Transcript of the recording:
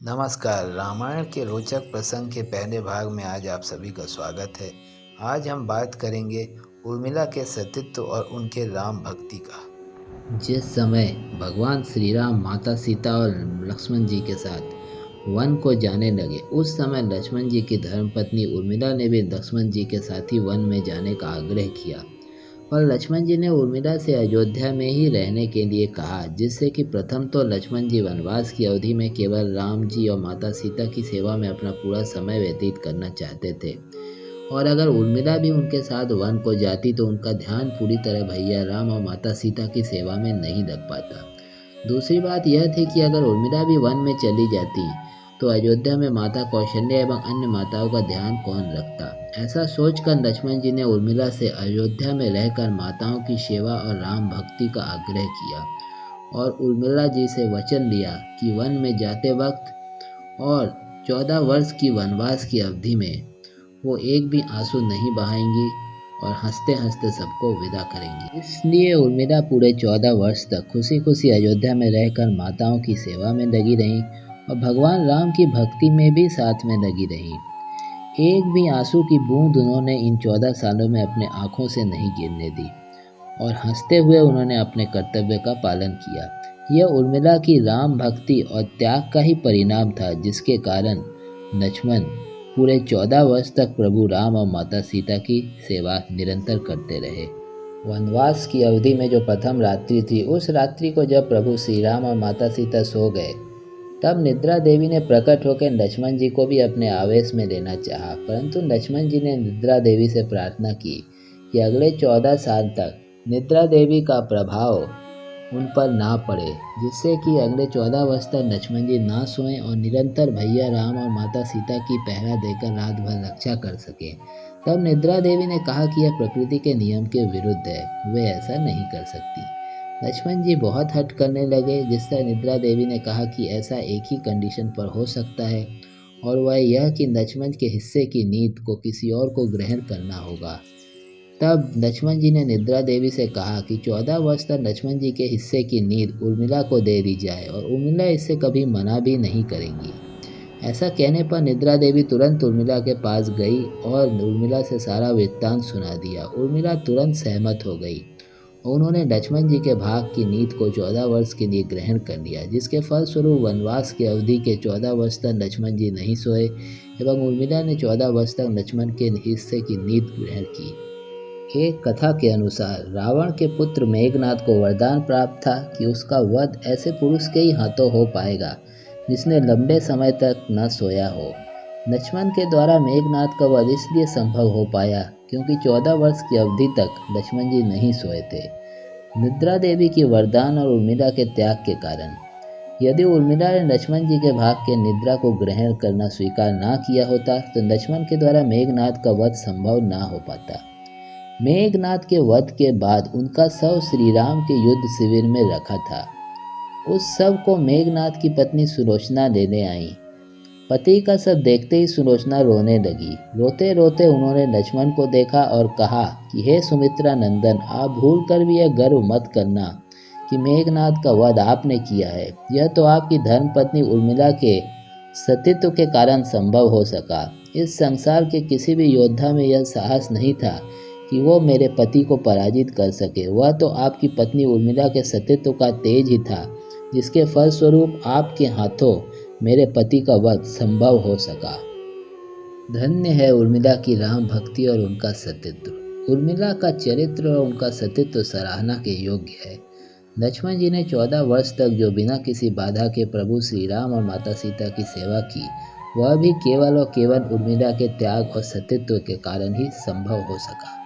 नमस्कार। रामायण के रोचक प्रसंग के पहले भाग में आज आप सभी का स्वागत है। आज हम बात करेंगे उर्मिला के सतीत्व और उनके राम भक्ति का। जिस समय भगवान श्री राम माता सीता और लक्ष्मण जी के साथ वन को जाने लगे, उस समय लक्ष्मण जी की धर्मपत्नी उर्मिला ने भी लक्ष्मण जी के साथ ही वन में जाने का आग्रह किया। और लक्ष्मण जी ने उर्मिला से अयोध्या में ही रहने के लिए कहा, जिससे कि प्रथम तो लक्ष्मण जी वनवास की अवधि में केवल राम जी और माता सीता की सेवा में अपना पूरा समय व्यतीत करना चाहते थे, और अगर उर्मिला भी उनके साथ वन को जाती तो उनका ध्यान पूरी तरह भैया राम और माता सीता की सेवा में नहीं लग पाता। दूसरी बात यह थी कि अगर उर्मिला भी वन में चली जाती तो अयोध्या में माता कौशल्या एवं अन्य माताओं का ध्यान कौन रखता। ऐसा सोचकर लक्ष्मण जी ने उर्मिला से अयोध्या में रहकर माताओं की सेवा और राम भक्ति का आग्रह किया, और उर्मिला जी से वचन लिया कि वन में जाते वक्त और 14 वर्ष की वनवास की अवधि में वो एक भी आंसू नहीं बहाएंगी और हंसते हंसते सबको विदा करेंगी। इसलिए उर्मिला पूरे 14 वर्ष तक खुशी खुशी अयोध्या में रहकर माताओं की सेवा में लगी रहीं और भगवान राम की भक्ति में भी साथ में लगी रहीं। एक भी आंसू की बूंद उन्होंने इन 14 सालों में अपने आंखों से नहीं गिरने दी, और हंसते हुए उन्होंने अपने कर्तव्य का पालन किया। यह उर्मिला की राम भक्ति और त्याग का ही परिणाम था, जिसके कारण लक्ष्मण पूरे 14 वर्ष तक प्रभु राम और माता सीता की सेवा निरंतर करते रहे। वनवास की अवधि में जो प्रथम रात्रि थी, उस रात्रि को जब प्रभु श्री राम और माता सीता सो गए, तब निद्रा देवी ने प्रकट होकर लक्ष्मण जी को भी अपने आवेश में लेना चाहा, परंतु लक्ष्मण जी ने निद्रा देवी से प्रार्थना की कि अगले 14 साल तक निद्रा देवी का प्रभाव उन पर ना पड़े, जिससे कि अगले 14 वर्ष तक लक्ष्मण जी ना सोएं और निरंतर भैया राम और माता सीता की पहरा देकर रात भर रक्षा कर सके। तब निद्रा देवी ने कहा कि यह प्रकृति के नियम के विरुद्ध है, वे ऐसा नहीं कर सकती। लक्ष्मण जी बहुत हट करने लगे, जिससे निद्रा देवी ने कहा कि ऐसा एक ही कंडीशन पर हो सकता है, और वह यह कि लक्ष्मण के हिस्से की नीति को किसी और को ग्रहण करना होगा। तब लक्ष्मण जी ने निद्रा देवी से कहा कि 14 वर्ष तक लक्ष्मण जी के हिस्से की नींद उर्मिला को दे दी जाए, और उर्मिला इससे कभी मना भी नहीं करेंगी। ऐसा कहने पर निद्रा देवी तुरंत उर्मिला के पास गई और उर्मिला से सारा वृत्तांत सुना दिया। उर्मिला तुरंत सहमत हो गई और उन्होंने लक्ष्मण जी के भाग की नीति को 14 वर्ष के लिए ग्रहण कर लिया, जिसके फलस्वरूप वनवास की अवधि के 14 वर्ष तक लक्ष्मण जी नहीं सोए एवं उर्मिला ने 14 वर्ष तक लक्ष्मण के हिस्से की नीति ग्रहण की। एक कथा के अनुसार रावण के पुत्र मेघनाद को वरदान प्राप्त था कि उसका वध ऐसे पुरुष के ही हाथों हो पाएगा जिसने लंबे समय तक न सोया हो। लक्ष्मण के द्वारा मेघनाद का वध इसलिए संभव हो पाया क्योंकि 14 वर्ष की अवधि तक लक्ष्मण जी नहीं सोए थे। निद्रा देवी की वरदान और उर्मिला के त्याग के कारण, यदि उर्मिला ने लक्ष्मण जी के भाग के निद्रा को ग्रहण करना स्वीकार ना किया होता तो लक्ष्मण के द्वारा मेघनाद का वध संभव ना हो पाता। मेघनाद के वध के बाद उनका शव श्री राम के युद्ध शिविर में रखा था। उस शव को मेघनाद की पत्नी सुलोचना लेने आई। पति का शव देखते ही सुलोचना रोने लगी। रोते रोते उन्होंने लक्ष्मण को देखा और कहा कि हे सुमित्रा नंदन, आप भूल कर भी यह गर्व मत करना कि मेघनाद का वध आपने किया है। यह तो आपकी धर्मपत्नी उर्मिला के सतीत्व के कारण संभव हो सका। इस संसार के किसी भी योद्धा में यह साहस नहीं था कि वो मेरे पति को पराजित कर सके। वह तो आपकी पत्नी उर्मिला के सतीत्व का तेज ही था, जिसके फलस्वरूप आपके हाथों मेरे पति का वध संभव हो सका। धन्य है उर्मिला की राम भक्ति और उनका सतीत्व। उर्मिला का चरित्र और उनका सतीत्व सराहना के योग्य है। लक्ष्मण जी ने 14 वर्ष तक जो बिना किसी बाधा के प्रभु श्री राम और माता सीता की सेवा की, वह भी केवल और केवल उर्मिला के त्याग और सतीत्व के कारण ही संभव हो सका।